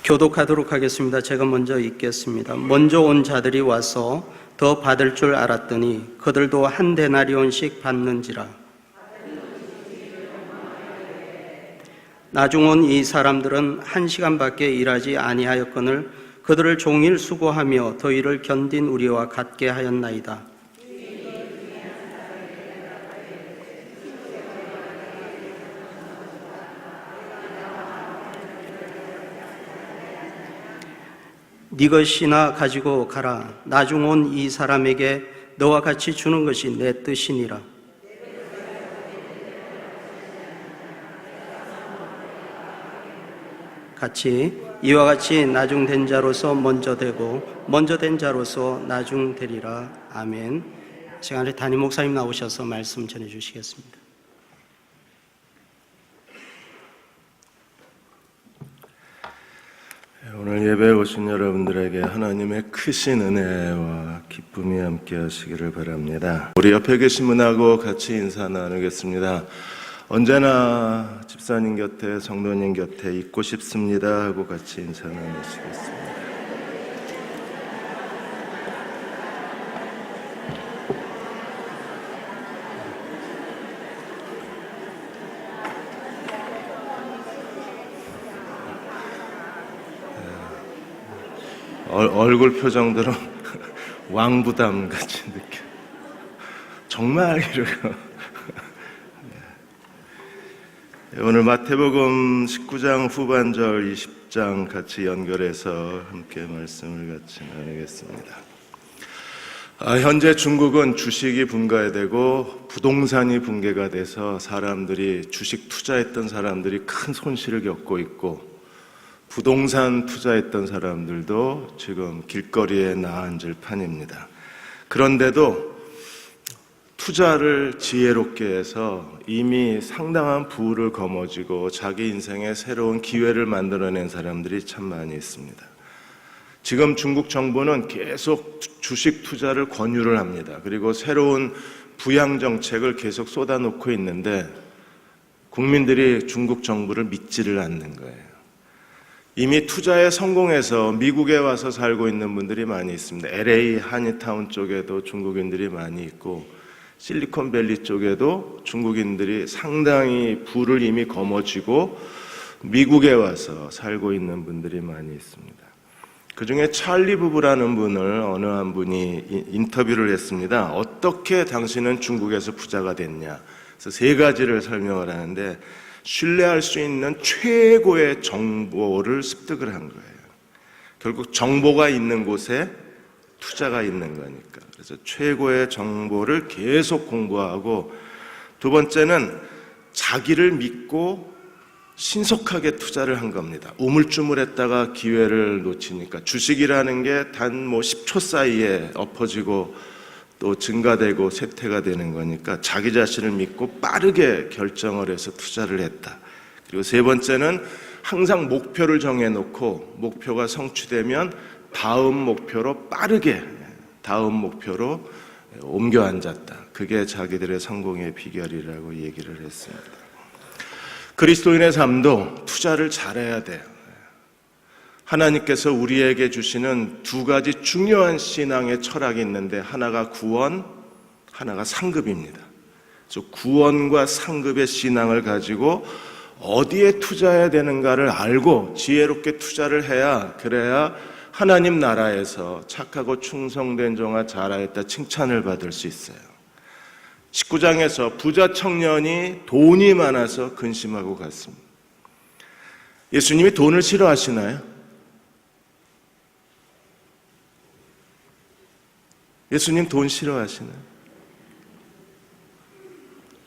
교독하도록 하겠습니다. 제가 먼저 읽겠습니다. 먼저 온 자들이 와서 더 받을 줄 알았더니 그들도 한 데나리온씩 받는지라. 나중 온 이 사람들은 1시간밖에 일하지 아니하였거늘 그들을 종일 수고하며 더위를 견딘 우리와 같게 하였나이다. 네 것이나 가지고 가라. 나중 온 이 사람에게 너와 같이 주는 것이 내 뜻이니라. 같이 이와 같이 나중된 자로서 먼저 되고 먼저 된 자로서 나중되리라. 아멘. 시간에 담임 목사님 나오셔서 말씀 전해 주시겠습니다. 오늘 예배에 오신 여러분들에게 하나님의 크신 은혜와 기쁨이 함께 하시기를 바랍니다. 우리 옆에 계신 분하고 같이 인사 나누겠습니다. 언제나 집사님 곁에, 성도님 곁에 있고 싶습니다 하고 같이 인사 나누시겠습니다. 얼굴 표정들은 왕부담 같이 느껴. 정말 이러고. 오늘 마태복음 19장 후반절 20장 같이 연결해서 함께 말씀을 같이 나누겠습니다. 현재 중국은 주식이 분가되고 부동산이 붕괴가 돼서 사람들이 주식 투자했던 사람들이 큰 손실을 겪고 있고 부동산 투자했던 사람들도 지금 길거리에 나앉을 판입니다. 그런데도 투자를 지혜롭게 해서 이미 상당한 부를 거머쥐고 자기 인생에 새로운 기회를 만들어낸 사람들이 참 많이 있습니다. 지금 중국 정부는 계속 주식 투자를 권유를 합니다. 그리고 새로운 부양 정책을 계속 쏟아놓고 있는데 국민들이 중국 정부를 믿지를 않는 거예요. 이미 투자에 성공해서 미국에 와서 살고 있는 분들이 많이 있습니다. LA 한인타운 쪽에도 중국인들이 많이 있고 실리콘밸리 쪽에도 중국인들이 상당히 부를 이미 거머쥐고 미국에 와서 살고 있는 분들이 많이 있습니다. 그중에 찰리 부부라는 분을 어느 한 분이 인터뷰를 했습니다. 어떻게 당신은 중국에서 부자가 됐냐? 그래서 세 가지를 설명을 하는데 신뢰할 수 있는 최고의 정보를 습득을 한 거예요. 결국 정보가 있는 곳에 투자가 있는 거니까. 그래서 최고의 정보를 계속 공부하고, 두 번째는 자기를 믿고 신속하게 투자를 한 겁니다. 우물쭈물했다가 기회를 놓치니까 주식이라는 게 단 10초 사이에 엎어지고 또 증가되고 쇠퇴가 되는 거니까 자기 자신을 믿고 빠르게 결정을 해서 투자를 했다. 그리고 세 번째는 항상 목표를 정해놓고 목표가 성취되면 다음 목표로 빠르게 다음 목표로 옮겨 앉았다. 그게 자기들의 성공의 비결이라고 얘기를 했습니다. 그리스도인의 삶도 투자를 잘해야 돼요. 하나님께서 우리에게 주시는 두 가지 중요한 신앙의 철학이 있는데 하나가 구원, 하나가 상급입니다. 그래서 구원과 상급의 신앙을 가지고 어디에 투자해야 되는가를 알고 지혜롭게 투자를 해야, 그래야 하나님 나라에서 착하고 충성된 종아 잘하였다 칭찬을 받을 수 있어요. 19장에서 부자 청년이 돈이 많아서 근심하고 갔습니다. 예수님이 돈을 싫어하시나요? 예수님 돈 싫어하시나요?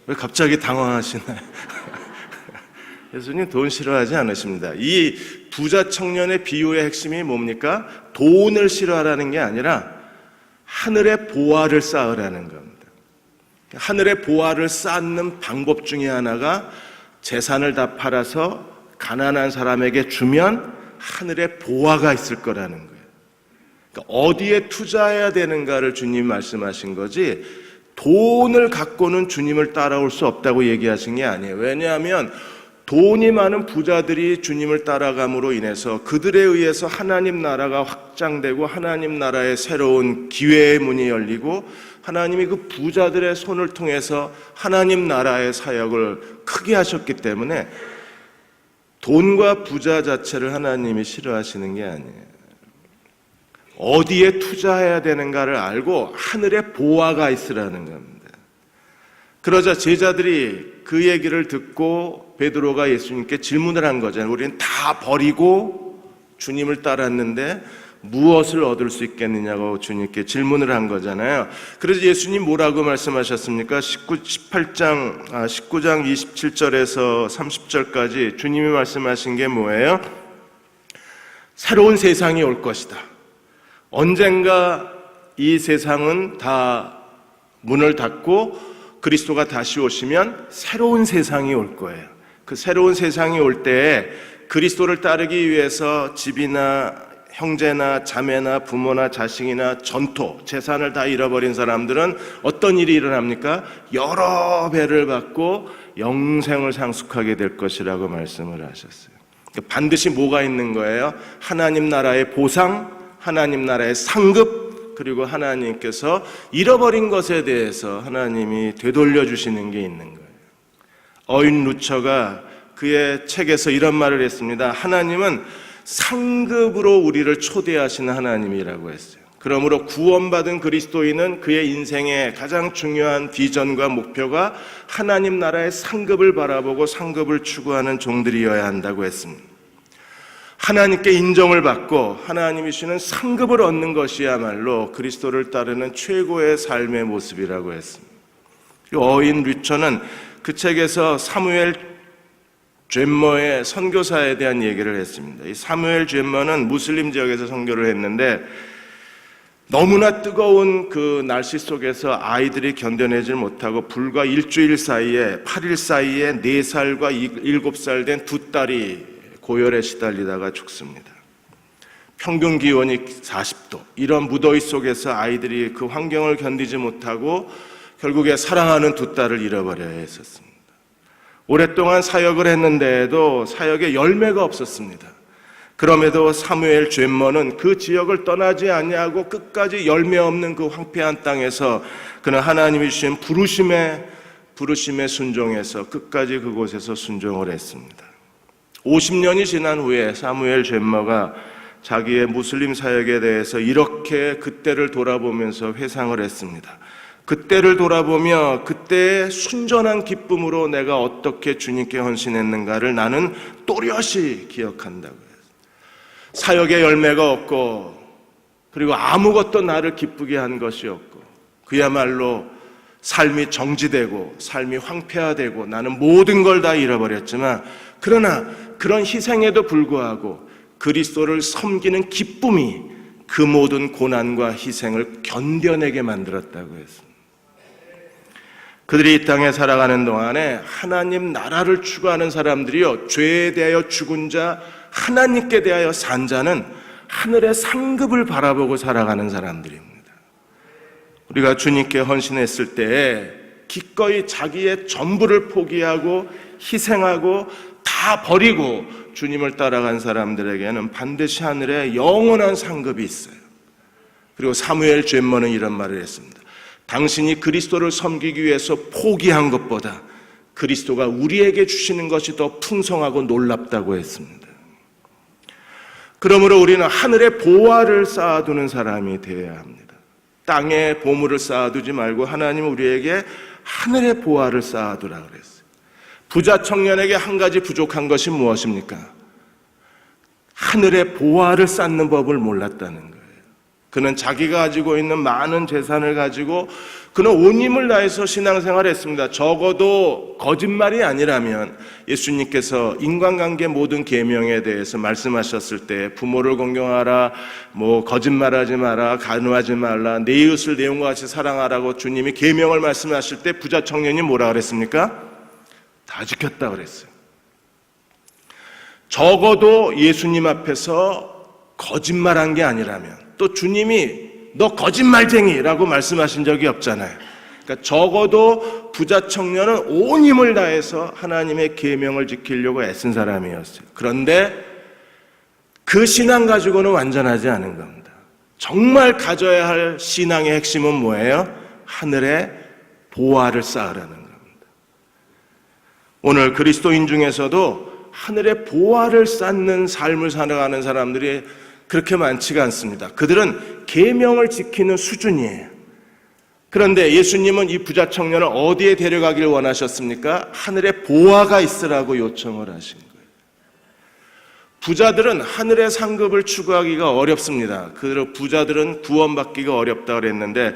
왜 갑자기 당황하시나요? 예수님 돈 싫어하지 않으십니다. 이 부자 청년의 비유의 핵심이 뭡니까? 돈을 싫어하라는 게 아니라 하늘의 보화를 쌓으라는 겁니다. 하늘의 보화를 쌓는 방법 중에 하나가 재산을 다 팔아서 가난한 사람에게 주면 하늘의 보화가 있을 거라는 거예요. 그러니까 어디에 투자해야 되는가를 주님 말씀하신 거지, 돈을 갖고는 주님을 따라올 수 없다고 얘기하신 게 아니에요. 왜냐하면 돈이 많은 부자들이 주님을 따라감으로 인해서 그들에 의해서 하나님 나라가 확장되고 하나님 나라의 새로운 기회의 문이 열리고 하나님이 그 부자들의 손을 통해서 하나님 나라의 사역을 크게 하셨기 때문에 돈과 부자 자체를 하나님이 싫어하시는 게 아니에요. 어디에 투자해야 되는가를 알고 하늘에 보화가 있으라는 겁니다. 그러자 제자들이 그 얘기를 듣고 베드로가 예수님께 질문을 한 거잖아요. 우리는 다 버리고 주님을 따랐는데 무엇을 얻을 수 있겠느냐고 주님께 질문을 한 거잖아요. 그래서 예수님 뭐라고 말씀하셨습니까? 19장 27절에서 30절까지 주님이 말씀하신 게 뭐예요? 새로운 세상이 올 것이다. 언젠가 이 세상은 다 문을 닫고 그리스도가 다시 오시면 새로운 세상이 올 거예요. 그 새로운 세상이 올 때에 그리스도를 따르기 위해서 집이나 형제나 자매나 부모나 자식이나 전토, 재산을 다 잃어버린 사람들은 어떤 일이 일어납니까? 여러 배를 받고 영생을 상속하게 될 것이라고 말씀을 하셨어요. 반드시 뭐가 있는 거예요? 하나님 나라의 보상, 하나님 나라의 상급, 그리고 하나님께서 잃어버린 것에 대해서 하나님이 되돌려 주시는 게 있는 거예요. 어윈 루처가 그의 책에서 이런 말을 했습니다. 하나님은 상급으로 우리를 초대하시는 하나님이라고 했어요. 그러므로 구원받은 그리스도인은 그의 인생의 가장 중요한 비전과 목표가 하나님 나라의 상급을 바라보고 상급을 추구하는 종들이어야 한다고 했습니다. 하나님께 인정을 받고 하나님이 주시는 상급을 얻는 것이야말로 그리스도를 따르는 최고의 삶의 모습이라고 했습니다. 어윈 루처는 그 책에서 사무엘 죄머의 선교사에 대한 얘기를 했습니다. 이 사무엘 죄머는 무슬림 지역에서 선교를 했는데 너무나 뜨거운 그 날씨 속에서 아이들이 견뎌내질 못하고 불과 일주일 사이에 8일 사이에 4살과 7살 된 두 딸이 고열에 시달리다가 죽습니다. 평균 기온이 40도, 이런 무더위 속에서 아이들이 그 환경을 견디지 못하고 결국에 사랑하는 두 딸을 잃어버려야 했었습니다. 오랫동안 사역을 했는데도 사역에 열매가 없었습니다. 그럼에도 사무엘 죄머는 그 지역을 떠나지 아니하고 끝까지 열매 없는 그 황폐한 땅에서 그는 하나님이 주신 부르심에 순종해서 끝까지 그곳에서 순종을 했습니다. 50년이 지난 후에 사무엘 죄머가 자기의 무슬림 사역에 대해서 이렇게 그때를 돌아보면서 회상을 했습니다. 그때를 돌아보며 그때의 순전한 기쁨으로 내가 어떻게 주님께 헌신했는가를 나는 또렷이 기억한다고요. 사역의 열매가 없고 그리고 아무것도 나를 기쁘게 한 것이 없고 그야말로 삶이 정지되고 삶이 황폐화되고 나는 모든 걸 다 잃어버렸지만 그러나 그런 희생에도 불구하고 그리스도를 섬기는 기쁨이 그 모든 고난과 희생을 견뎌내게 만들었다고 했습니다. 그들이 이 땅에 살아가는 동안에 하나님 나라를 추구하는 사람들이요, 죄에 대하여 죽은 자, 하나님께 대하여 산 자는 하늘의 상급을 바라보고 살아가는 사람들입니다. 우리가 주님께 헌신했을 때에 기꺼이 자기의 전부를 포기하고 희생하고 다 버리고 주님을 따라간 사람들에게는 반드시 하늘에 영원한 상급이 있어요. 그리고 사무엘 죄머는 이런 말을 했습니다. 당신이 그리스도를 섬기기 위해서 포기한 것보다 그리스도가 우리에게 주시는 것이 더 풍성하고 놀랍다고 했습니다. 그러므로 우리는 하늘의 보화를 쌓아두는 사람이 되어야 합니다. 땅에 보물을 쌓아두지 말고 하나님은 우리에게 하늘의 보화를 쌓아두라 그랬어요. 부자 청년에게 한 가지 부족한 것이 무엇입니까? 하늘의 보화를 쌓는 법을 몰랐다는 거예요. 그는 자기가 가지고 있는 많은 재산을 가지고 그는 온 힘을 다해서 신앙생활을 했습니다. 적어도 거짓말이 아니라면 예수님께서 인간관계 모든 계명에 대해서 말씀하셨을 때 부모를 공경하라, 거짓말하지 마라, 간음하지 말라, 내 이웃을 내 영과 같이 사랑하라고 주님이 계명을 말씀하실 때 부자 청년이 뭐라 그랬습니까? 다 지켰다 그랬어요. 적어도 예수님 앞에서 거짓말한 게 아니라면 또 주님이 너 거짓말쟁이라고 말씀하신 적이 없잖아요. 그러니까 적어도 부자 청년은 온 힘을 다해서 하나님의 계명을 지키려고 애쓴 사람이었어요. 그런데 그 신앙 가지고는 완전하지 않은 겁니다. 정말 가져야 할 신앙의 핵심은 뭐예요? 하늘의 보화를 쌓으라는 겁니다. 오늘 그리스도인 중에서도 하늘의 보화를 쌓는 삶을 살아가는 사람들이 그렇게 많지가 않습니다. 그들은 계명을 지키는 수준이에요. 그런데 예수님은 이 부자 청년을 어디에 데려가길 원하셨습니까? 하늘의 보화가 있으라고 요청을 하신 거예요. 부자들은 하늘의 상급을 추구하기가 어렵습니다. 그 부자들은 구원받기가 어렵다 그랬는데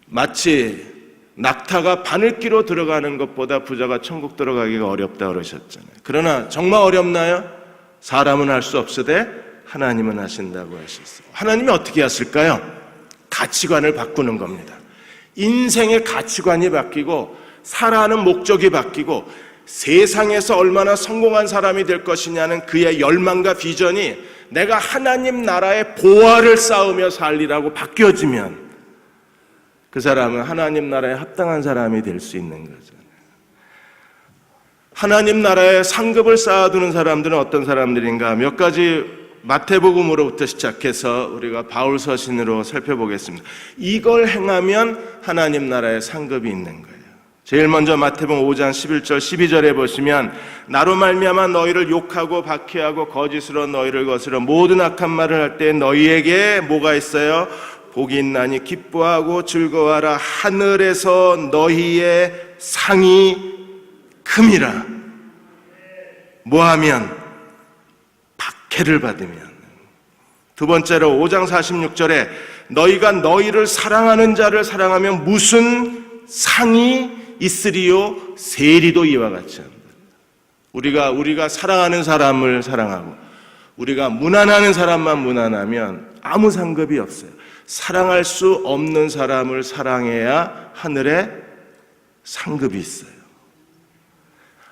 마치 낙타가 바늘기로 들어가는 것보다 부자가 천국 들어가기가 어렵다 그러셨잖아요. 그러나 정말 어렵나요? 사람은 할 수 없으되 하나님은 하신다고 하셨어요. 하나님이 어떻게 하실까요? 가치관을 바꾸는 겁니다. 인생의 가치관이 바뀌고 살아가는 목적이 바뀌고 세상에서 얼마나 성공한 사람이 될 것이냐는 그의 열망과 비전이 내가 하나님 나라의 보화를 쌓으며 살리라고 바뀌어지면 그 사람은 하나님 나라에 합당한 사람이 될 수 있는 거잖아요. 하나님 나라에 상급을 쌓아두는 사람들은 어떤 사람들인가? 몇 가지 마태복음으로부터 시작해서 우리가 바울 서신으로 살펴보겠습니다. 이걸 행하면 하나님 나라에 상급이 있는 거예요. 제일 먼저 마태복음 5장 11절 12절에 보시면 나로 말미암아 너희를 욕하고 박해하고 거짓으로 너희를 거스러 모든 악한 말을 할 때 너희에게 뭐가 있어요? 복이 있나니 기뻐하고 즐거워하라. 하늘에서 너희의 상이 큼이라. 뭐하면? 박해를 받으면. 두 번째로 5장 46절에 너희가 너희를 사랑하는 자를 사랑하면 무슨 상이 있으리요? 세리도 이와 같이 합니다. 우리가 사랑하는 사람을 사랑하고 우리가 무난하는 사람만 무난하면 아무 상급이 없어요. 사랑할 수 없는 사람을 사랑해야 하늘에 상급이 있어요.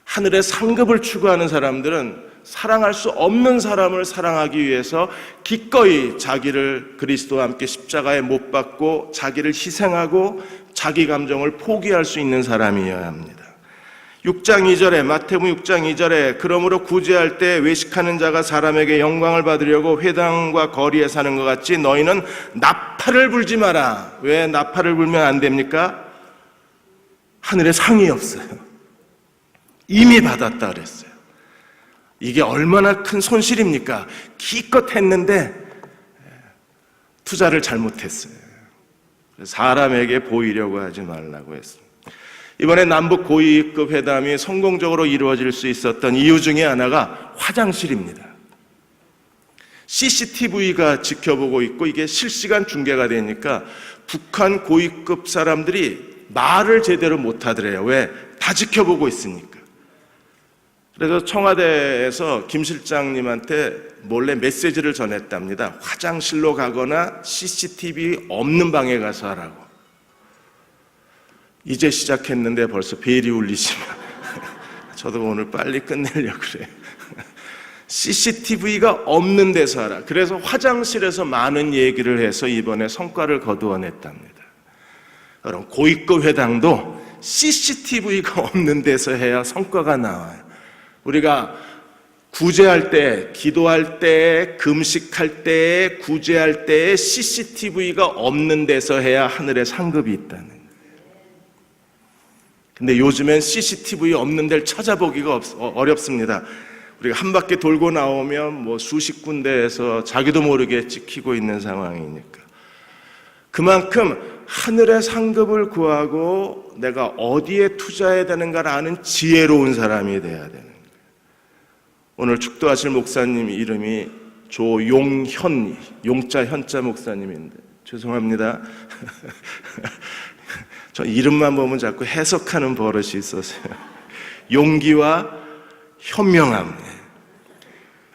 하늘의 상급을 추구하는 사람들은 사랑할 수 없는 사람을 사랑하기 위해서 기꺼이 자기를 그리스도와 함께 십자가에 못 박고 자기를 희생하고 자기 감정을 포기할 수 있는 사람이어야 합니다. 6장 2절에 마태복음 6장 2절에 그러므로 구제할 때 외식하는 자가 사람에게 영광을 받으려고 회당과 거리에 사는 것 같이 너희는 나팔을 불지 마라. 왜 나팔을 불면 안 됩니까? 하늘에 상이 없어요. 이미 받았다 그랬어요. 이게 얼마나 큰 손실입니까? 기껏 했는데 투자를 잘못했어요. 사람에게 보이려고 하지 말라고 했습니다. 이번에 남북 고위급 회담이 성공적으로 이루어질 수 있었던 이유 중에 하나가 화장실입니다. CCTV가 지켜보고 있고 이게 실시간 중계가 되니까 북한 고위급 사람들이 말을 제대로 못하더래요. 왜? 다 지켜보고 있으니까. 그래서 청와대에서 김 실장님한테 몰래 메시지를 전했답니다. 화장실로 가거나 CCTV 없는 방에 가서 하라고. 이제 시작했는데 벌써 벨이 울리시면 저도 오늘 빨리 끝내려고 그래요. CCTV가 없는 데서 하라. 그래서 화장실에서 많은 얘기를 해서 이번에 성과를 거두어냈답니다. 그럼 고위급 회당도 CCTV가 없는 데서 해야 성과가 나와요. 우리가 구제할 때, 기도할 때, 금식할 때, 구제할 때 CCTV가 없는 데서 해야 하늘에 상급이 있다는 거예요. 근데 요즘엔 CCTV 없는 데를 찾아보기가 어렵습니다. 우리가 한 바퀴 돌고 나오면 뭐 수십 군데에서 자기도 모르게 찍히고 있는 상황이니까. 그만큼 하늘의 상급을 구하고 내가 어디에 투자해야 되는가를 아는 지혜로운 사람이 돼야 되는 거예요. 오늘 축도하실 목사님 이름이 조용현, 용자 현자 목사님인데 죄송합니다. 저 이름만 보면 자꾸 해석하는 버릇이 있어서요. 용기와 현명함.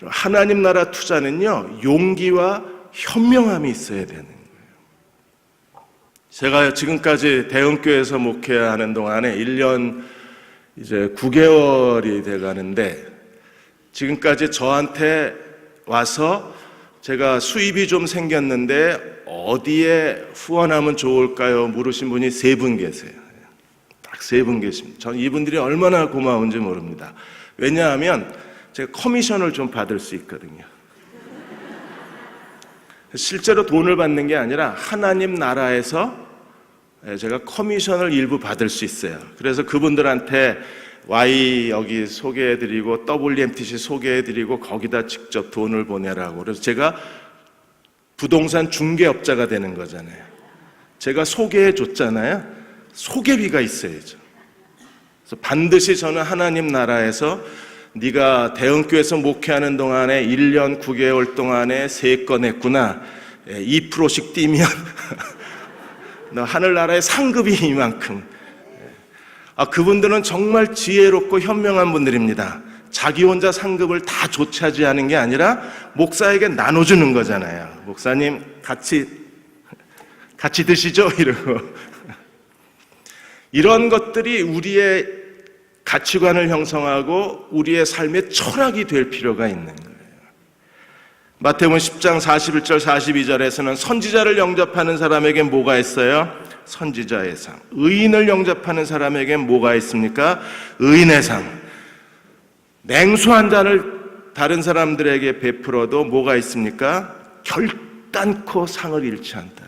하나님 나라 투자는요, 용기와 현명함이 있어야 되는 거예요. 제가 지금까지 대형교회에서 목회하는 동안에 1년 이제 9개월이 돼 가는데 지금까지 저한테 와서 제가 수입이 좀 생겼는데 어디에 후원하면 좋을까요? 물으신 분이 3분 계세요. 딱 3분 계십니다. 전 이분들이 얼마나 고마운지 모릅니다. 왜냐하면 제가 커미션을 좀 받을 수 있거든요. 실제로 돈을 받는 게 아니라 하나님 나라에서 제가 커미션을 일부 받을 수 있어요. 그래서 그분들한테 Y 여기 소개해드리고 WMTC 소개해드리고 거기다 직접 돈을 보내라고. 그래서 제가 부동산 중개업자가 되는 거잖아요. 제가 소개해줬잖아요. 소개비가 있어야죠. 그래서 반드시 저는 하나님 나라에서 네가 대형교회에서 목회하는 동안에 1년 9개월 동안에 3건 했구나. 2%씩 뛰면 너 하늘나라의 상급이 이만큼. 그분들은 정말 지혜롭고 현명한 분들입니다. 자기 혼자 상급을 다 조차지하는 게 아니라 목사에게 나눠주는 거잖아요. 목사님 같이 드시죠? 이러고. 이런 것들이 우리의 가치관을 형성하고 우리의 삶의 철학이 될 필요가 있는 거예요. 마태복음 10장 41절 42절에서는 선지자를 영접하는 사람에게 뭐가 있어요? 선지자의 상. 의인을 영접하는 사람에게 뭐가 있습니까? 의인의 상. 냉수 한 잔을 다른 사람들에게 베풀어도 뭐가 있습니까? 결단코 상을 잃지 않다.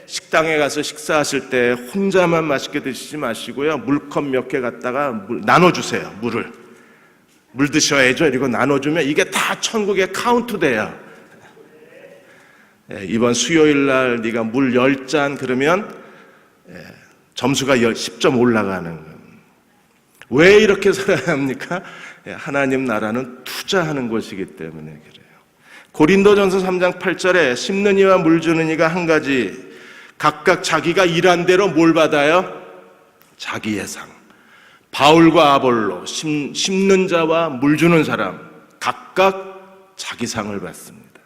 식당에 가서 식사하실 때 혼자만 맛있게 드시지 마시고요. 물컵 몇 개 갖다가 나눠주세요. 물 드셔야죠. 이러고 나눠주면 이게 다 천국에 카운트돼요. 이번 수요일 날 네가 물 10잔 그러면 점수가 10점 올라가는 거예요. 왜 이렇게 살아야 합니까? 하나님 나라는 투자하는 것이기 때문에 그래요. 고린도전서 3장 8절에 심는 이와 물 주는 이가 한 가지 각각 자기가 일한 대로 뭘 받아요? 자기의 상. 바울과 아볼로, 심는 자와 물 주는 사람 각각 자기 상을 받습니다.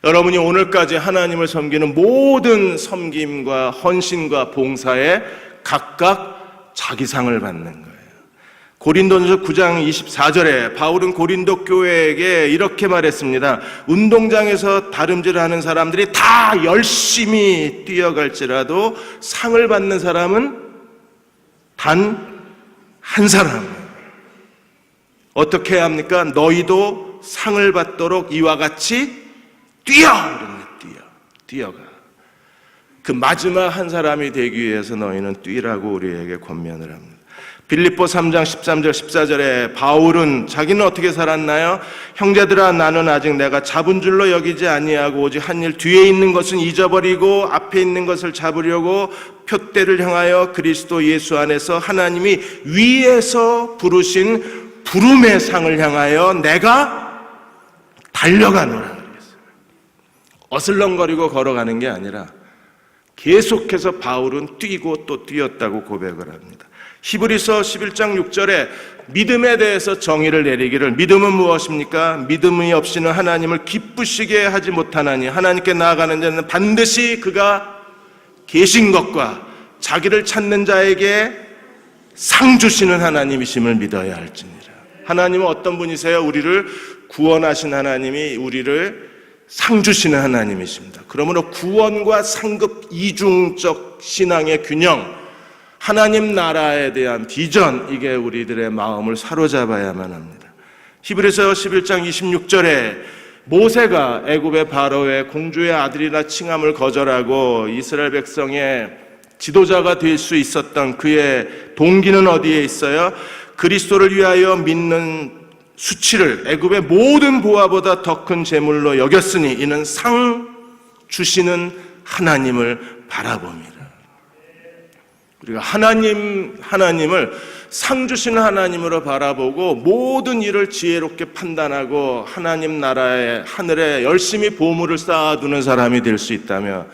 여러분이 오늘까지 하나님을 섬기는 모든 섬김과 헌신과 봉사에 각각 자기 상을 받는 거예요. 고린도전서 9장 24절에 바울은 고린도 교회에게 이렇게 말했습니다. 운동장에서 다름질하는 사람들이 다 열심히 뛰어갈지라도 상을 받는 사람은 단 한 사람. 어떻게 해야 합니까? 너희도 상을 받도록 이와 같이 뛰어! 뛰어가. 그 마지막 한 사람이 되기 위해서 너희는 뛰라고 우리에게 권면을 합니다. 빌립보 3장 13절 14절에 바울은 자기는 어떻게 살았나요? 형제들아 나는 아직 내가 잡은 줄로 여기지 아니하고 오직 한 일 뒤에 있는 것은 잊어버리고 앞에 있는 것을 잡으려고 표대를 향하여 그리스도 예수 안에서 하나님이 위에서 부르신 부름의 상을 향하여 내가 달려가노라 그랬어요. 어슬렁거리고 걸어가는 게 아니라 계속해서 바울은 뛰고 또 뛰었다고 고백을 합니다. 히브리서 11장 6절에 믿음에 대해서 정의를 내리기를 믿음은 무엇입니까? 믿음이 없이는 하나님을 기쁘시게 하지 못하나니 하나님께 나아가는 자는 반드시 그가 계신 것과 자기를 찾는 자에게 상 주시는 하나님이심을 믿어야 할지니라. 하나님은 어떤 분이세요? 우리를 구원하신 하나님이 우리를 상 주시는 하나님이십니다. 그러므로 구원과 상급 이중적 신앙의 균형, 하나님 나라에 대한 비전, 이게 우리들의 마음을 사로잡아야만 합니다. 히브리서 11장 26절에 모세가 애굽의 바로의 공주의 아들이라 칭함을 거절하고 이스라엘 백성의 지도자가 될 수 있었던 그의 동기는 어디에 있어요? 그리스도를 위하여 믿는 수치를 애굽의 모든 보화보다 더 큰 재물로 여겼으니 이는 상 주시는 하나님을 바라봅니다. 우리가 하나님을 상 주시는 하나님으로 바라보고 모든 일을 지혜롭게 판단하고 하나님 나라의 하늘에 열심히 보물을 쌓아두는 사람이 될 수 있다면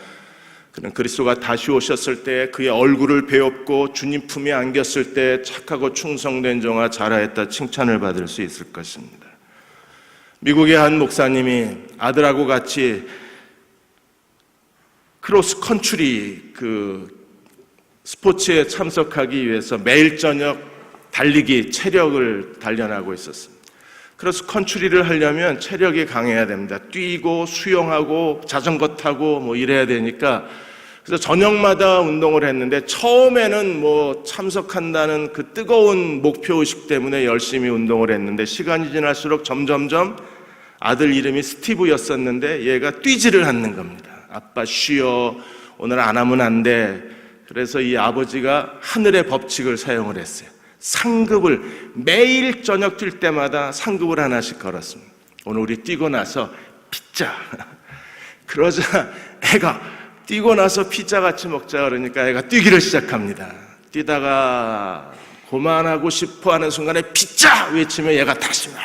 그는 그리스도가 다시 오셨을 때 그의 얼굴을 배웠고 주님 품에 안겼을 때 착하고 충성된 종아 잘하였다 칭찬을 받을 수 있을 것입니다. 미국의 한 목사님이 아들하고 같이 크로스 컨트리 스포츠에 참석하기 위해서 매일 저녁 달리기 체력을 단련하고 있었습니다. 크로스 컨트리를 하려면 체력이 강해야 됩니다. 뛰고 수영하고 자전거 타고 뭐 이래야 되니까, 그래서 저녁마다 운동을 했는데 처음에는 뭐 참석한다는 그 뜨거운 목표의식 때문에 열심히 운동을 했는데 시간이 지날수록 점점점 아들 이름이 스티브였었는데 얘가 뛰지를 않는 겁니다. 아빠 쉬어, 오늘 안 하면 안 돼. 그래서 이 아버지가 하늘의 법칙을 사용을 했어요. 상급을 매일 저녁 뛸 때마다 상급을 하나씩 걸었습니다. 오늘 우리 뛰고 나서 피자. 그러자 애가 뛰고 나서 피자 같이 먹자 그러니까 애가 뛰기를 시작합니다. 뛰다가 그만하고 싶어 하는 순간에 피자 외치면 얘가 다시 막.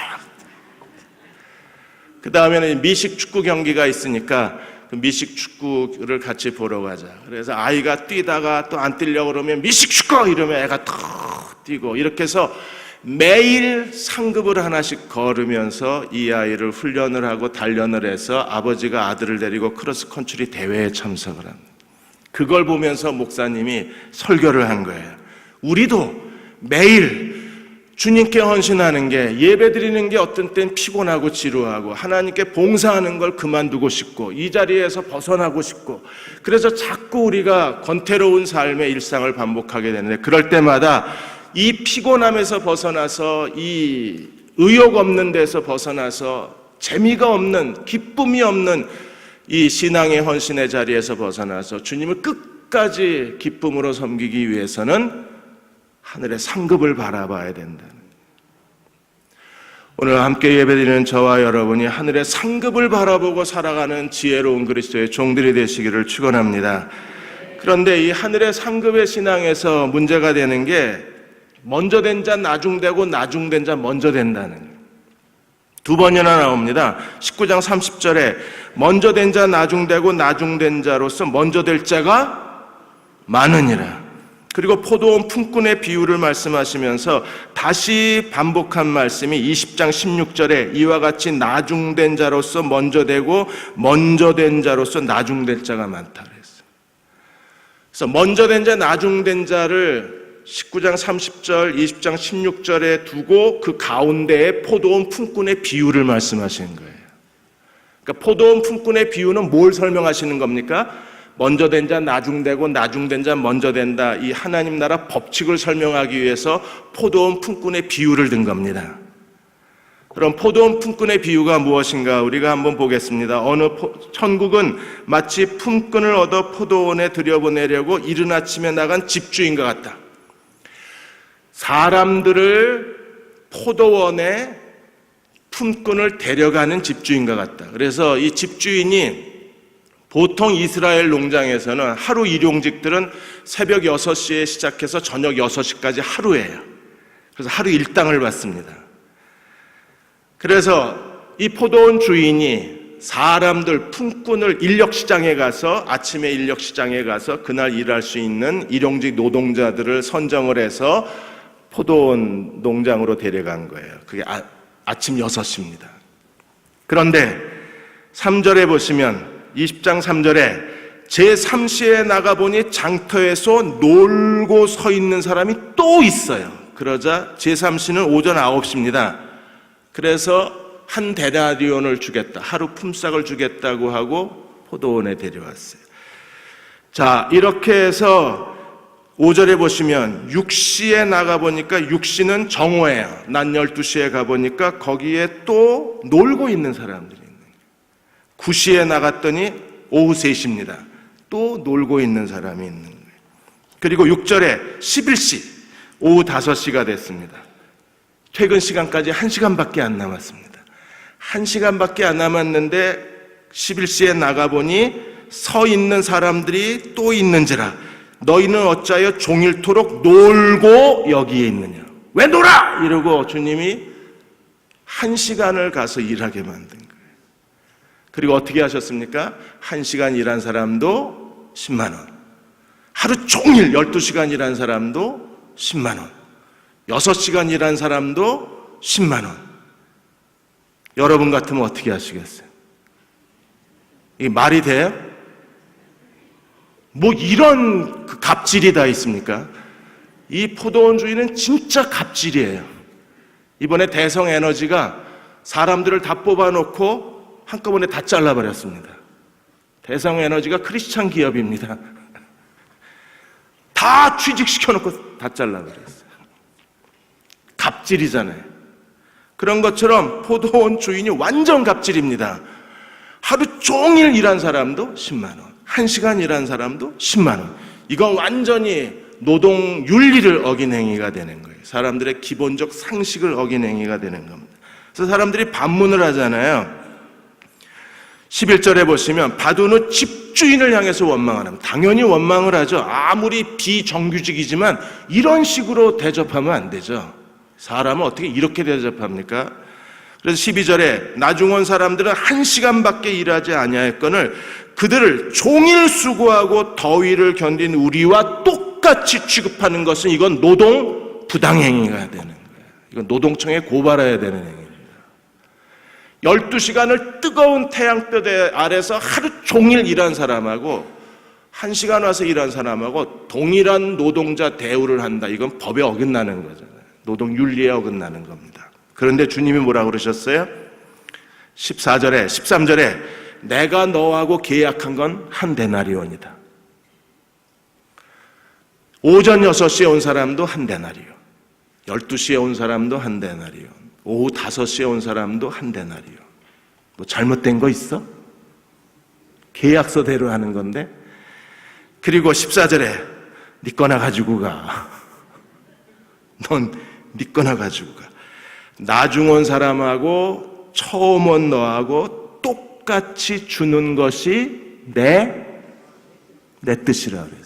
그 다음에는 미식 축구 경기가 있으니까 그 미식 축구를 같이 보러 가자. 그래서 아이가 뛰다가 또 안 뛰려고 그러면 미식 축구 이러면 애가 턱 뛰고, 이렇게 해서 매일 상급을 하나씩 걸으면서 이 아이를 훈련을 하고 단련을 해서 아버지가 아들을 데리고 크로스 컨트리 대회에 참석을 합니다. 그걸 보면서 목사님이 설교를 한 거예요. 우리도 매일 주님께 헌신하는 게, 예배 드리는 게 어떤 땐 피곤하고 지루하고 하나님께 봉사하는 걸 그만두고 싶고 이 자리에서 벗어나고 싶고, 그래서 자꾸 우리가 권태로운 삶의 일상을 반복하게 되는데, 그럴 때마다 이 피곤함에서 벗어나서, 이 의욕 없는 데서 벗어나서, 재미가 없는, 기쁨이 없는 이 신앙의 헌신의 자리에서 벗어나서 주님을 끝까지 기쁨으로 섬기기 위해서는 하늘의 상급을 바라봐야 된다. 오늘 함께 예배드리는 저와 여러분이 하늘의 상급을 바라보고 살아가는 지혜로운 그리스도의 종들이 되시기를 축원합니다. 그런데 이 하늘의 상급의 신앙에서 문제가 되는 게, 먼저 된 자 나중되고 나중된 자 먼저 된다는 거예요. 두 번이나 나옵니다. 19장 30절에 먼저 된 자 나중되고 나중된 자로서 먼저 될 자가 많으니라. 그리고 포도원 품꾼의 비유를 말씀하시면서 다시 반복한 말씀이 20장 16절에 이와 같이 나중된 자로서 먼저 되고 먼저 된 자로서 나중될 자가 많다 그랬어요. 그래서 먼저 된 자, 나중된 자를 19장 30절, 20장 16절에 두고 그 가운데에 포도원 품꾼의 비유를 말씀하시는 거예요. 그러니까 포도원 품꾼의 비유는 뭘 설명하시는 겁니까? 먼저 된 자 나중되고 나중된 자 먼저 된다, 이 하나님 나라 법칙을 설명하기 위해서 포도원 품꾼의 비유를 든 겁니다. 그럼 포도원 품꾼의 비유가 무엇인가 우리가 한번 보겠습니다. 천국은 마치 품꾼을 얻어 포도원에 들여보내려고 이른 아침에 나간 집주인과 같다. 사람들을 포도원에 품꾼을 데려가는 집주인과 같다. 그래서 이 집주인이, 보통 이스라엘 농장에서는 하루 일용직들은 새벽 6시에 시작해서 저녁 6시까지 하루예요. 그래서 하루 일당을 받습니다. 그래서 이 포도원 주인이 사람들, 품꾼을 인력시장에 가서, 아침에 인력시장에 가서 그날 일할 수 있는 일용직 노동자들을 선정을 해서 포도원 농장으로 데려간 거예요. 그게 아침 6시입니다. 그런데 3절에 보시면, 20장 3절에 제3시에 나가보니 장터에서 놀고 서 있는 사람이 또 있어요. 그러자 제3시는 오전 9시입니다. 그래서 한 데나리온을 주겠다, 하루 품삯을 주겠다고 하고 포도원에 데려왔어요. 자, 이렇게 해서 5절에 보시면 6시에 나가보니까 6시는 정오예요. 낮 12시에 가보니까 거기에 또 놀고 있는 사람들이 있는 거예요. 9시에 나갔더니 오후 3시입니다. 또 놀고 있는 사람이 있는 거예요. 그리고 6절에 11시, 오후 5시가 됐습니다. 퇴근 시간까지 1시간밖에 안 남았습니다. 1시간밖에 안 남았는데 11시에 나가보니 서 있는 사람들이 또 있는지라 너희는 어찌하여 종일토록 놀고 여기에 있느냐. 왜 놀아? 이러고 주님이 1시간을 가서 일하게 만든 거예요. 그리고 어떻게 하셨습니까? 1시간 일한 사람도 10만 원, 하루 종일 12시간 일한 사람도 10만 원, 6시간 일한 사람도 10만 원. 여러분 같으면 어떻게 하시겠어요? 이게 말이 돼요? 뭐 이런 갑질이 다 있습니까? 이 포도원 주인은 진짜 갑질이에요. 이번에 대성에너지가 사람들을 다 뽑아놓고 한꺼번에 다 잘라버렸습니다. 대성에너지가 크리스찬 기업입니다. 다 취직시켜놓고 다 잘라버렸어요. 갑질이잖아요. 그런 것처럼 포도원 주인이 완전 갑질입니다. 하루 종일 일한 사람도 10만 원, 1시간 일한 사람도 10만 원. 이건 완전히 노동 윤리를 어긴 행위가 되는 거예요. 사람들의 기본적 상식을 어긴 행위가 되는 겁니다. 그래서 사람들이 반문을 하잖아요. 11절에 보시면 받은 후 집주인을 향해서 원망하는, 당연히 원망을 하죠. 아무리 비정규직이지만 이런 식으로 대접하면 안 되죠. 사람은 어떻게 이렇게 대접합니까? 그래서 12절에 나중 온 사람들은 1시간밖에 일하지 아니하였거늘 그들을 종일 수고하고 더위를 견딘 우리와 똑같이 취급하는 것은 이건 노동 부당행위가 되는 거예요. 이건 노동청에 고발해야 되는 행위입니다. 12시간을 뜨거운 태양볕 아래서 하루 종일 일한 사람하고 1시간 와서 일한 사람하고 동일한 노동자 대우를 한다. 이건 법에 어긋나는 거잖아요. 노동윤리에 어긋나는 겁니다. 그런데 주님이 뭐라고 그러셨어요? 14절에 13절에 내가 너하고 계약한 건 한 데나리온이다. 오전 6시에 온 사람도 한 데나리온, 12시에 온 사람도 한 데나리온, 오후 5시에 온 사람도 한 데나리온. 뭐 잘못된 거 있어? 계약서대로 하는 건데. 그리고 14절에 네 거나 가지고 가. 넌 네 거나 가지고 가. 나중 온 사람하고 처음 온 너하고 똑같이 주는 것이 내 뜻이라 그랬어요.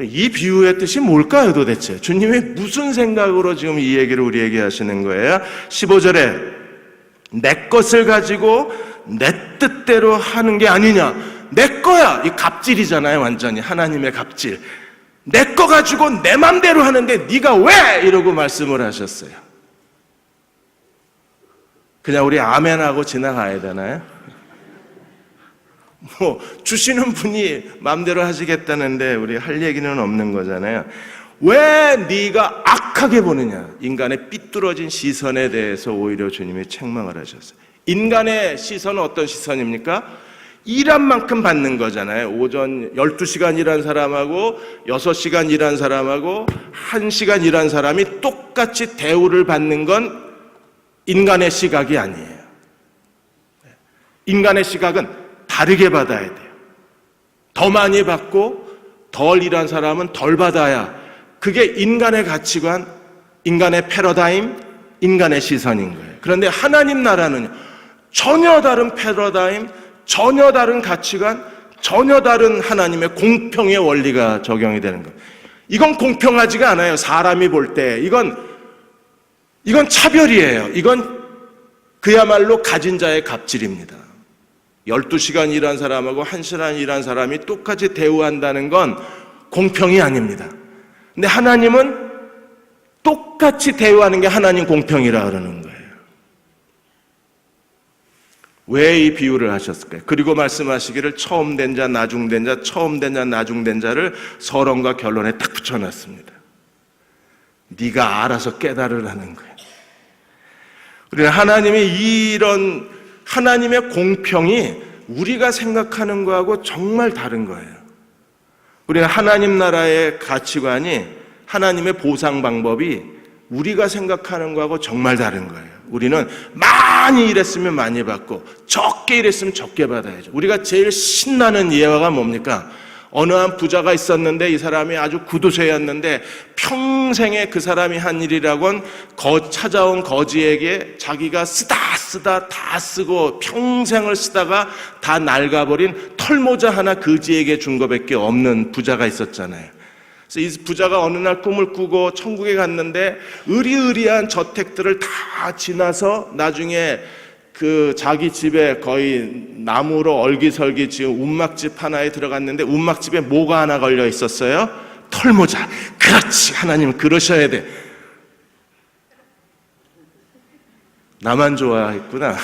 이 비유의 뜻이 뭘까요 도대체? 주님이 무슨 생각으로 지금 이 얘기를 우리에게 하시는 거예요? 15절에 내 것을 가지고 내 뜻대로 하는 게 아니냐. 내 거야. 이 갑질이잖아요. 완전히 하나님의 갑질. 내 거 가지고 내 맘대로 하는데 네가 왜? 이러고 말씀을 하셨어요. 그냥 우리 아멘하고 지나가야 되나요? 뭐 주시는 분이 맘대로 하시겠다는데 우리 할 얘기는 없는 거잖아요. 왜 네가 악하게 보느냐. 인간의 삐뚤어진 시선에 대해서 오히려 주님이 책망을 하셨어요. 인간의 시선은 어떤 시선입니까? 일한 만큼 받는 거잖아요. 오전 12시간 일한 사람하고 6시간 일한 사람하고 1시간 일한 사람이 똑같이 대우를 받는 건 인간의 시각이 아니에요. 인간의 시각은 다르게 받아야 돼요. 더 많이 받고 덜 일한 사람은 덜 받아야, 그게 인간의 가치관, 인간의 패러다임, 인간의 시선인 거예요. 그런데 하나님 나라는 전혀 다른 패러다임, 전혀 다른 가치관, 전혀 다른 하나님의 공평의 원리가 적용이 되는 거예요. 이건 공평하지가 않아요. 사람이 볼 때 이건 차별이에요. 이건 그야말로 가진 자의 갑질입니다. 12시간 일한 사람하고 1시간 일한 사람이 똑같이 대우한다는 건 공평이 아닙니다. 근데 하나님은 똑같이 대우하는 게 하나님 공평이라 그러는 거예요. 왜 이 비유를 하셨을까요? 그리고 말씀하시기를 처음 된 자, 나중 된 자, 처음 된 자, 나중 된 자를 서론과 결론에 딱 붙여놨습니다. 네가 알아서 깨달으라는 거예요. 우리는 하나님이 이런 하나님의 공평이 우리가 생각하는 거하고 정말 다른 거예요. 우리는 하나님 나라의 가치관이, 하나님의 보상 방법이 우리가 생각하는 거하고 정말 다른 거예요. 우리는 많이 일했으면 많이 받고 적게 일했으면 적게 받아야죠. 우리가 제일 신나는 예화가 뭡니까? 어느 한 부자가 있었는데 이 사람이 아주 구두쇠였는데 평생에 그 사람이 한 일이라곤 찾아온 거지에게 자기가 쓰다 다 쓰고 평생을 쓰다가 다 낡아버린 털모자 하나 거지에게 준 것밖에 없는 부자가 있었잖아요. 그래서 이 부자가 어느 날 꿈을 꾸고 천국에 갔는데 의리의리한 저택들을 다 지나서 나중에 그 자기 집에 거의 나무로 얼기설기 지은 움막집 하나에 들어갔는데 움막집에 뭐가 하나 걸려 있었어요? 털모자. 그렇지, 하나님 그러셔야 돼. 나만 좋아했구나.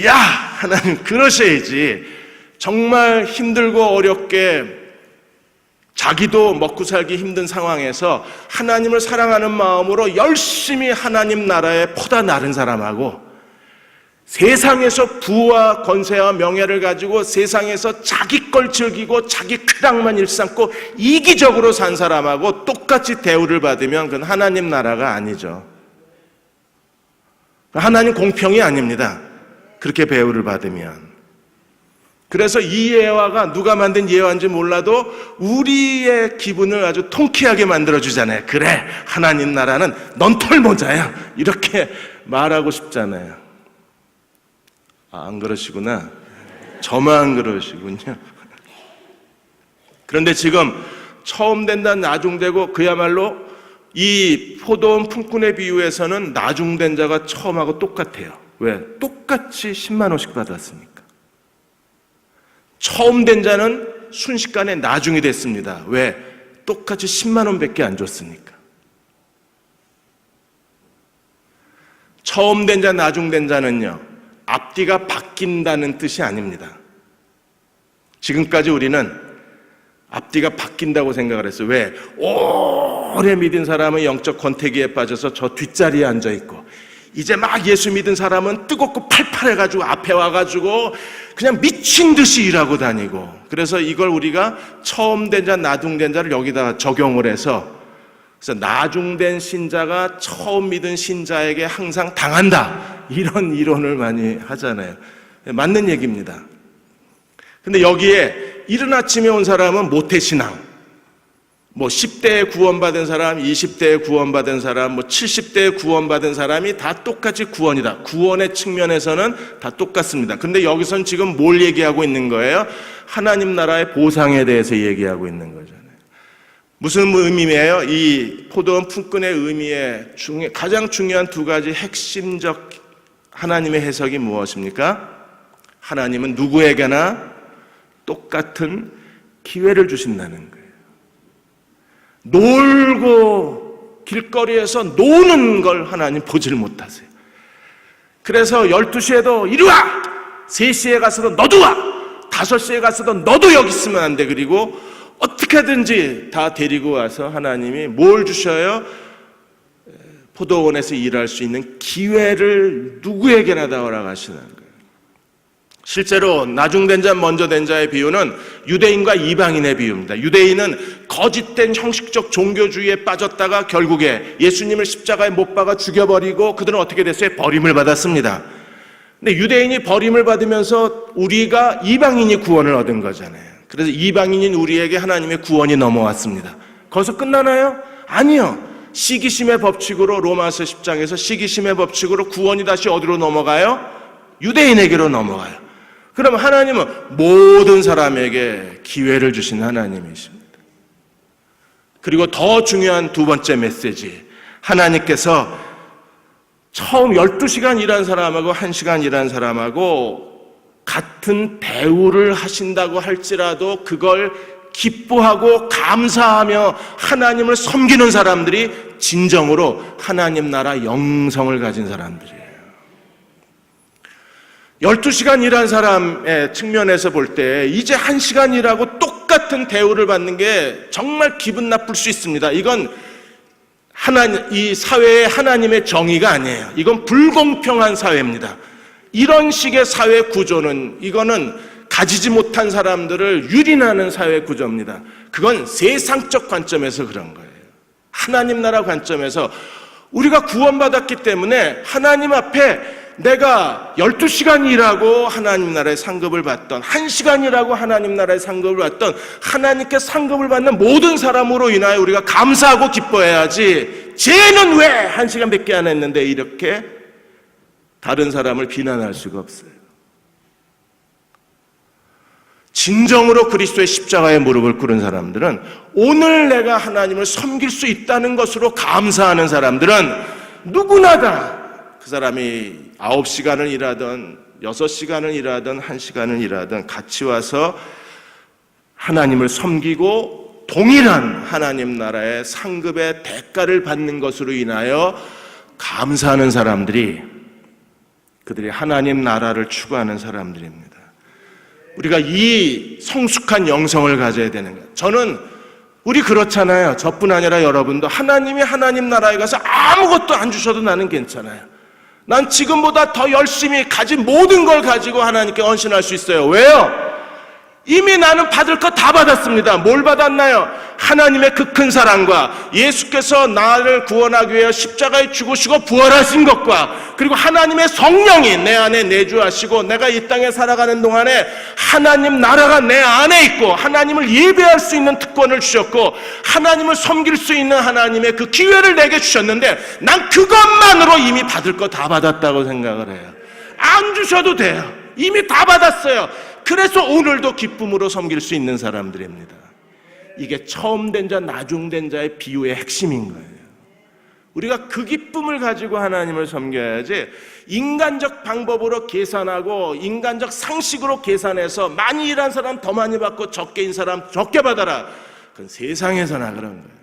야, 하나님 그러셔야지. 정말 힘들고 어렵게 자기도 먹고 살기 힘든 상황에서 하나님을 사랑하는 마음으로 열심히 하나님 나라에 퍼다 나른 사람하고, 세상에서 부와 권세와 명예를 가지고 세상에서 자기 걸 즐기고 자기 쾌락만 일삼고 이기적으로 산 사람하고 똑같이 대우를 받으면 그건 하나님 나라가 아니죠. 하나님 공평이 아닙니다. 그렇게 배우를 받으면. 그래서 이 예화가 누가 만든 예화인지 몰라도 우리의 기분을 아주 통쾌하게 만들어주잖아요. 그래, 하나님 나라는 넌 털모자야, 이렇게 말하고 싶잖아요. 안 그러시구나. 저만 그러시군요. 그런데 지금 처음 된다 나중되고, 그야말로 이 포도원 품꾼의 비유에서는 나중된 자가 처음하고 똑같아요. 왜? 똑같이 10만 원씩 받았으니까. 처음 된 자는 순식간에 나중이 됐습니다. 왜? 똑같이 10만 원밖에 안 줬으니까. 처음 된 자, 나중된 자는요, 앞뒤가 바뀐다는 뜻이 아닙니다. 지금까지 우리는 앞뒤가 바뀐다고 생각을 했어요. 왜? 오래 믿은 사람은 영적 권태기에 빠져서 저 뒷자리에 앉아있고, 이제 막 예수 믿은 사람은 뜨겁고 팔팔해가지고 앞에 와가지고 그냥 미친 듯이 일하고 다니고, 그래서 이걸 우리가 처음 된 자, 나중된 자를 여기다가 적용을 해서, 그래서 나중된 신자가 처음 믿은 신자에게 항상 당한다, 이런 이론을 많이 하잖아요. 맞는 얘기입니다. 근데 여기에 이른 아침에 온 사람은 모태신앙, 뭐 10대에 구원받은 사람, 20대에 구원받은 사람, 뭐 70대에 구원받은 사람이 다 똑같이 구원이다. 구원의 측면에서는 다 똑같습니다. 근데 여기선 지금 뭘 얘기하고 있는 거예요? 하나님 나라의 보상에 대해서 얘기하고 있는 거잖아요. 무슨 의미예요? 이 포도원 품꾼의 의미의 가장 중요한 두 가지 핵심적 하나님의 해석이 무엇입니까? 하나님은 누구에게나 똑같은 기회를 주신다는 거예요. 놀고 길거리에서 노는 걸 하나님 보질 못하세요. 그래서 12시에도 이리 와! 3시에 가서도 너도 와! 5시에 가서도 너도 여기 있으면 안 돼. 그리고 어떻게든지 다 데리고 와서 하나님이 뭘 주셔요? 포도원에서 일할 수 있는 기회를 누구에게나 다 허락하시는 거예요. 실제로 나중된 자, 먼저 된 자의 비유는 유대인과 이방인의 비유입니다. 유대인은 거짓된 형식적 종교주의에 빠졌다가 결국에 예수님을 십자가에 못 박아 죽여버리고 그들은 어떻게 됐어요? 버림을 받았습니다. 근데 유대인이 버림을 받으면서 우리가 이방인이 구원을 얻은 거잖아요. 그래서 이방인인 우리에게 하나님의 구원이 넘어왔습니다. 거기서 끝나나요? 아니요. 시기심의 법칙으로, 로마서 10장에서 시기심의 법칙으로 구원이 다시 어디로 넘어가요? 유대인에게로 넘어가요. 그럼 하나님은 모든 사람에게 기회를 주신 하나님이십니다. 그리고 더 중요한 두 번째 메시지, 하나님께서 처음 12시간 일한 사람하고 1시간 일한 사람하고 같은 대우를 하신다고 할지라도 그걸 기뻐하고 감사하며 하나님을 섬기는 사람들이 진정으로 하나님 나라 영성을 가진 사람들이에요. 12시간 일한 사람의 측면에서 볼 때 이제 1시간 일하고 똑같은 대우를 받는 게 정말 기분 나쁠 수 있습니다. 이건 이 사회의 하나님의 정의가 아니에요. 이건 불공평한 사회입니다. 이런 식의 사회 구조는, 이거는 가지지 못한 사람들을 유린하는 사회 구조입니다. 그건 세상적 관점에서 그런 거예요. 하나님 나라 관점에서 우리가 구원받았기 때문에 하나님 앞에 내가 12시간 일하고 하나님 나라의 상급을 받던, 1시간 일하고 하나님 나라의 상급을 받던, 하나님께 상급을 받는 모든 사람으로 인하여 우리가 감사하고 기뻐해야지, 쟤는 왜 1시간밖에 안 했는데, 이렇게 다른 사람을 비난할 수가 없어요. 진정으로 그리스도의 십자가에 무릎을 꿇은 사람들은, 오늘 내가 하나님을 섬길 수 있다는 것으로 감사하는 사람들은 누구나 다 그 사람이 9시간을 일하든 6시간을 일하든 1시간을 일하든 같이 와서 하나님을 섬기고 동일한 하나님 나라의 상급의 대가를 받는 것으로 인하여 감사하는 사람들이, 그들이 하나님 나라를 추구하는 사람들입니다. 우리가 이 성숙한 영성을 가져야 되는 거예요. 저는 우리 그렇잖아요. 저뿐 아니라 여러분도 하나님이 하나님 나라에 가서 아무것도 안 주셔도 나는 괜찮아요. 난 지금보다 더 열심히 가진 모든 걸 가지고 하나님께 헌신할 수 있어요. 왜요? 이미 나는 받을 거 다 받았습니다. 뭘 받았나요? 하나님의 그 큰 사랑과 예수께서 나를 구원하기 위해 십자가에 죽으시고 부활하신 것과 그리고 하나님의 성령이 내 안에 내주하시고 내가 이 땅에 살아가는 동안에 하나님 나라가 내 안에 있고 하나님을 예배할 수 있는 특권을 주셨고 하나님을 섬길 수 있는 하나님의 그 기회를 내게 주셨는데 난 그것만으로 이미 받을 거 다 받았다고 생각을 해요. 안 주셔도 돼요. 이미 다 받았어요. 그래서 오늘도 기쁨으로 섬길 수 있는 사람들입니다. 이게 처음 된 자, 나중 된 자의 비유의 핵심인 거예요. 우리가 그 기쁨을 가지고 하나님을 섬겨야지 인간적 방법으로 계산하고 인간적 상식으로 계산해서 많이 일한 사람 더 많이 받고 적게 인 사람 적게 받아라. 그건 세상에서나 그런 거예요.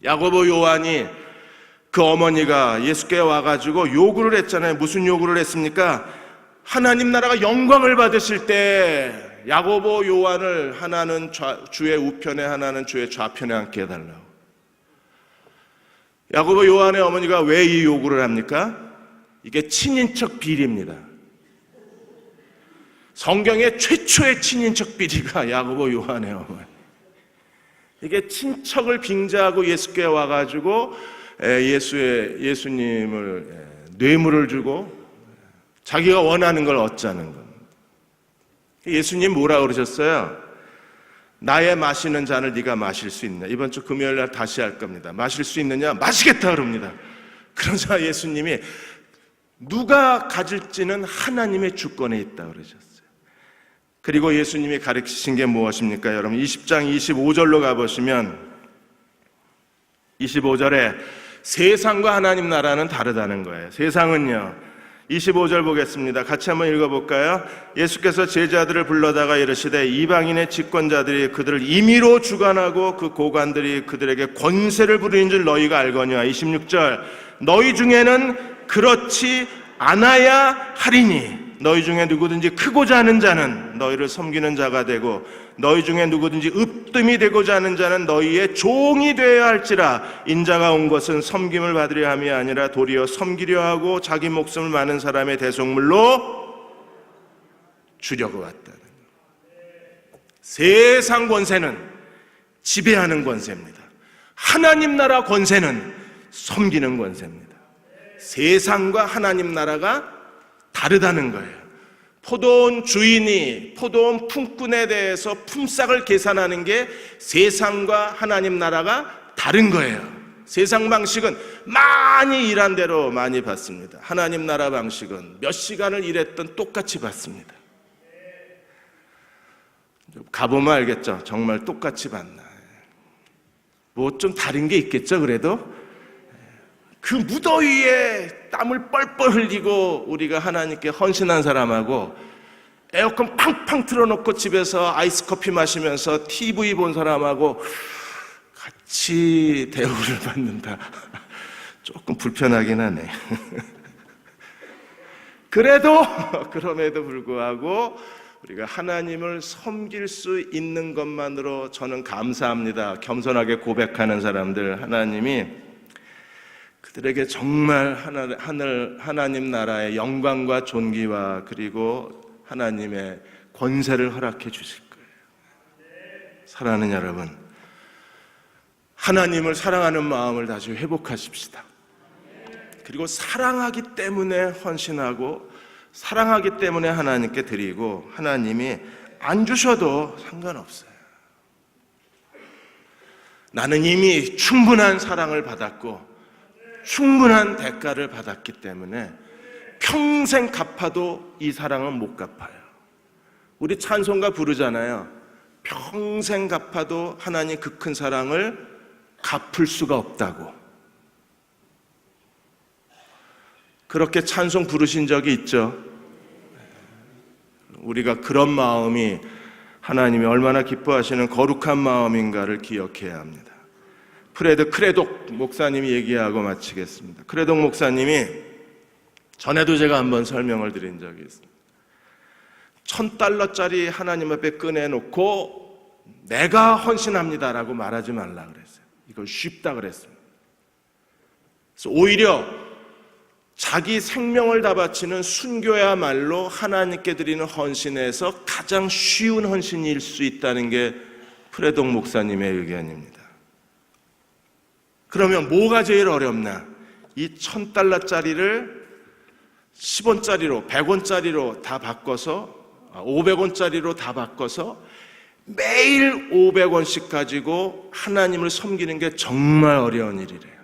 야고보 요한이 그 어머니가 예수께 와가지고 요구를 했잖아요. 무슨 요구를 했습니까? 하나님 나라가 영광을 받으실 때 야고보 요한을 하나는 주의 우편에 하나는 주의 좌편에 앉게 해달라고. 야고보 요한의 어머니가 왜 이 요구를 합니까? 이게 친인척 비리입니다. 성경의 최초의 친인척 비리가 야고보 요한의 어머니. 이게 친척을 빙자하고 예수께 와가지고 예수님을 뇌물을 주고 자기가 원하는 걸 얻자는 겁니다. 예수님 뭐라 그러셨어요? 나의 마시는 잔을 네가 마실 수 있냐? 이번 주 금요일 날 다시 할 겁니다. 마실 수 있느냐? 마시겠다 그럽니다. 그러자 예수님이 누가 가질지는 하나님의 주권에 있다 그러셨어요. 그리고 예수님이 가르치신 게 무엇입니까? 여러분 20장 25절로 가보시면 25절에 세상과 하나님 나라는 다르다는 거예요. 세상은요 25절 보겠습니다. 같이 한번 읽어볼까요? 예수께서 제자들을 불러다가 이르시되 이방인의 집권자들이 그들을 임의로 주관하고 그 고관들이 그들에게 권세를 부리는 줄 너희가 알거니와. 26절 너희 중에는 그렇지 않아야 하리니 너희 중에 누구든지 크고자 하는 자는 너희를 섬기는 자가 되고 너희 중에 누구든지 으뜸이 되고자 하는 자는 너희의 종이 되어야 할지라. 인자가 온 것은 섬김을 받으려 함이 아니라 도리어 섬기려 하고 자기 목숨을 많은 사람의 대속물로 주려고 왔다는. 세상 권세는 지배하는 권세입니다. 하나님 나라 권세는 섬기는 권세입니다. 세상과 하나님 나라가 다르다는 거예요. 포도원 주인이 포도원 품꾼에 대해서 품삯을 계산하는 게 세상과 하나님 나라가 다른 거예요. 세상 방식은 많이 일한 대로 많이 받습니다. 하나님 나라 방식은 몇 시간을 일했던 똑같이 받습니다. 가보면 알겠죠. 정말 똑같이 받나. 뭐 좀 다른 게 있겠죠. 그래도 그 무더위에 땀을 뻘뻘 흘리고 우리가 하나님께 헌신한 사람하고 에어컨 팡팡 틀어놓고 집에서 아이스 커피 마시면서 TV 본 사람하고 같이 대우를 받는다. 조금 불편하긴 하네. 그럼에도 불구하고 우리가 하나님을 섬길 수 있는 것만으로 저는 감사합니다. 겸손하게 고백하는 사람들, 하나님이 그들에게 정말 하나님 나라의 영광과 존귀와 그리고 하나님의 권세를 허락해 주실 거예요. 사랑하는 여러분, 하나님을 사랑하는 마음을 다시 회복하십시다. 그리고 사랑하기 때문에 헌신하고 사랑하기 때문에 하나님께 드리고 하나님이 안 주셔도 상관없어요. 나는 이미 충분한 사랑을 받았고 충분한 대가를 받았기 때문에 평생 갚아도 이 사랑은 못 갚아요. 우리 찬송가 부르잖아요. 평생 갚아도 하나님 그 큰 사랑을 갚을 수가 없다고. 그렇게 찬송 부르신 적이 있죠. 우리가 그런 마음이 하나님이 얼마나 기뻐하시는 거룩한 마음인가를 기억해야 합니다. 프레드 크레독 목사님이 얘기하고 마치겠습니다. 크레독 목사님이 전에도 제가 한번 설명을 드린 적이 있습니다. $1,000짜리 하나님 앞에 꺼내놓고 내가 헌신합니다라고 말하지 말라 그랬어요. 이걸 쉽다 그랬습니다. 그래서 오히려 자기 생명을 다 바치는 순교야말로 하나님께 드리는 헌신에서 가장 쉬운 헌신일 수 있다는 게 프레동 목사님의 의견입니다. 그러면 뭐가 제일 어렵나? 이 $1,000짜리를 10원짜리로, 100원짜리로 다 바꿔서, 500원짜리로 다 바꿔서 매일 500원씩 가지고 하나님을 섬기는 게 정말 어려운 일이래요.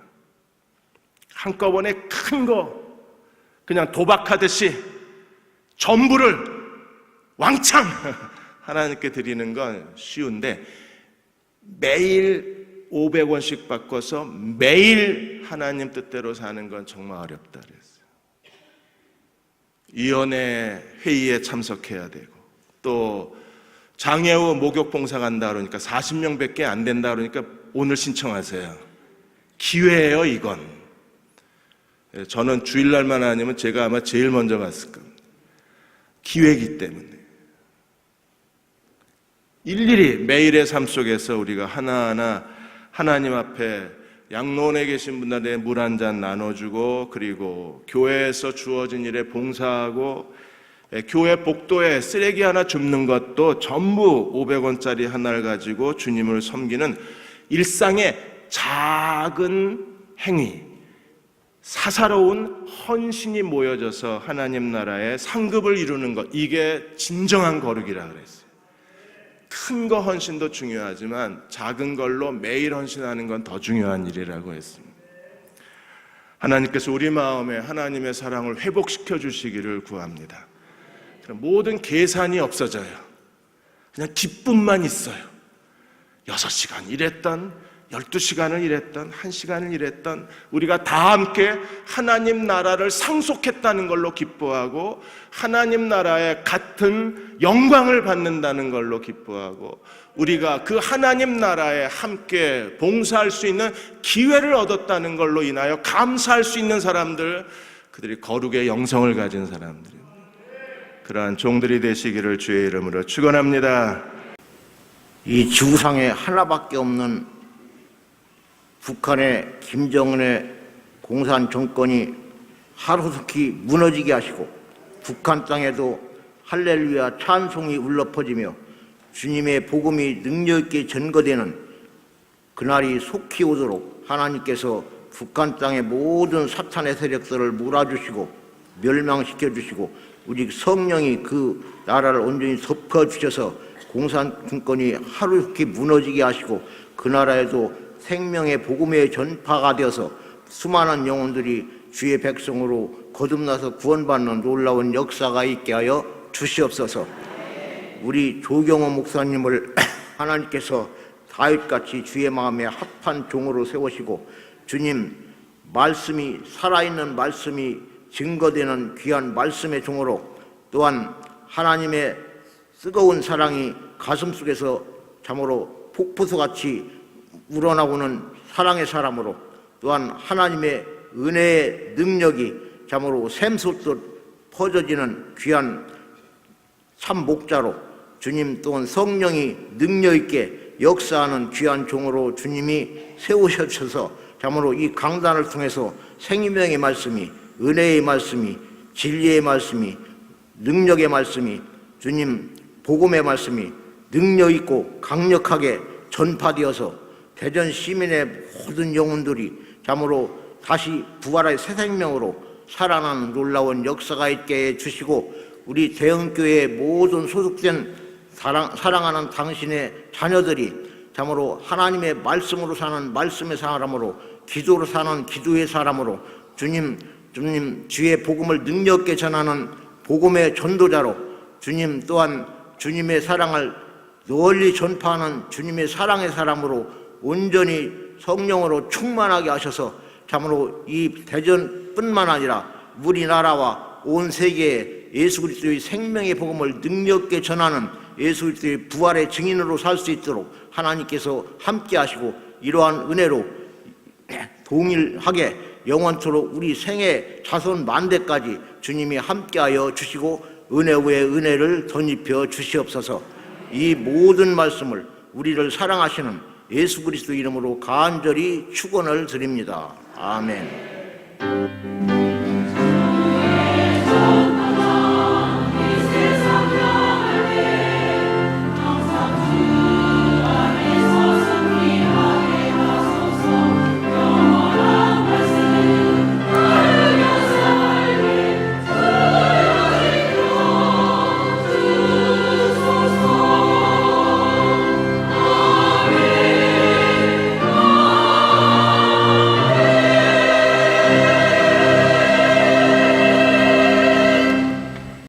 한꺼번에 큰 거 그냥 도박하듯이 전부를 왕창 하나님께 드리는 건 쉬운데 매일 500원씩 바꿔서 매일 하나님 뜻대로 사는 건 정말 어렵다 그랬어요. 위원회 회의에 참석해야 되고 또 장애우 목욕 봉사 간다 그러니까 40명밖에 안 된다 그러니까 오늘 신청하세요. 기회예요 이건. 저는 주일날만 아니면 제가 아마 제일 먼저 갔을 겁니다. 기회이기 때문에. 일일이 매일의 삶 속에서 우리가 하나하나 하나님 앞에 양로원에 계신 분들에게 물 한 잔 나눠주고 그리고 교회에서 주어진 일에 봉사하고 교회 복도에 쓰레기 하나 줍는 것도 전부 500원짜리 하나를 가지고 주님을 섬기는 일상의 작은 행위, 사사로운 헌신이 모여져서 하나님 나라의 상급을 이루는 것, 이게 진정한 거룩이라 그랬어요. 큰 거 헌신도 중요하지만 작은 걸로 매일 헌신하는 건 더 중요한 일이라고 했습니다. 하나님께서 우리 마음에 하나님의 사랑을 회복시켜 주시기를 구합니다. 그럼 모든 계산이 없어져요. 그냥 기쁨만 있어요. 6시간 일했던 12시간을 일했던 1시간을 일했던 우리가 다 함께 하나님 나라를 상속했다는 걸로 기뻐하고 하나님 나라의 같은 영광을 받는다는 걸로 기뻐하고 우리가 그 하나님 나라에 함께 봉사할 수 있는 기회를 얻었다는 걸로 인하여 감사할 수 있는 사람들, 그들이 거룩의 영성을 가진 사람들입니다. 그러한 종들이 되시기를 주의 이름으로 축원합니다. 이 지구상에 하나밖에 없는 북한의 김정은의 공산 정권이 하루속히 무너지게 하시고 북한 땅에도 할렐루야 찬송이 울려 퍼지며 주님의 복음이 능력 있게 전거되는 그날이 속히 오도록 하나님께서 북한 땅의 모든 사탄의 세력들을 몰아주시고 멸망시켜 주시고 우리 성령이 그 나라를 온전히 덮어주셔서 공산 정권이 하루속히 무너지게 하시고 그 나라에도 생명의 복음의 전파가 되어서 수많은 영혼들이 주의 백성으로 거듭나서 구원받는 놀라운 역사가 있게 하여 주시옵소서. 우리 조경호 목사님을 하나님께서 다윗같이 주의 마음에 합한 종으로 세우시고 주님 말씀이 살아있는 말씀이 증거되는 귀한 말씀의 종으로 또한 하나님의 뜨거운 사랑이 가슴속에서 참으로 폭포수같이 우러나오는 사랑의 사람으로 또한 하나님의 은혜의 능력이 참으로 샘솟듯 퍼져지는 귀한 참 목자로 주님 또한 성령이 능력 있게 역사하는 귀한 종으로 주님이 세우셔서 참으로 이 강단을 통해서 생명의 말씀이 은혜의 말씀이 진리의 말씀이 능력의 말씀이 주님 복음의 말씀이 능력 있고 강력하게 전파되어서 대전 시민의 모든 영혼들이 참으로 다시 부활의 새 생명으로 살아나는 놀라운 역사가 있게 해주시고 우리 대형교회의 모든 소속된 사랑하는 당신의 자녀들이 참으로 하나님의 말씀으로 사는 말씀의 사람으로 기도로 사는 기도의 사람으로 주님 주의 복음을 능력 있게 전하는 복음의 전도자로 주님 또한 주님의 사랑을 널리 전파하는 주님의 사랑의 사람으로 온전히 성령으로 충만하게 하셔서 참으로 이 대전뿐만 아니라 우리나라와 온 세계에 예수 그리스도의 생명의 복음을 능력 있게 전하는 예수 그리스도의 부활의 증인으로 살 수 있도록 하나님께서 함께 하시고 이러한 은혜로 동일하게 영원토록 우리 생애 자손 만대까지 주님이 함께하여 주시고 은혜 위에 은혜를 덧입혀 주시옵소서. 이 모든 말씀을 우리를 사랑하시는 예수 그리스도 이름으로 간절히 축원을 드립니다. 아멘.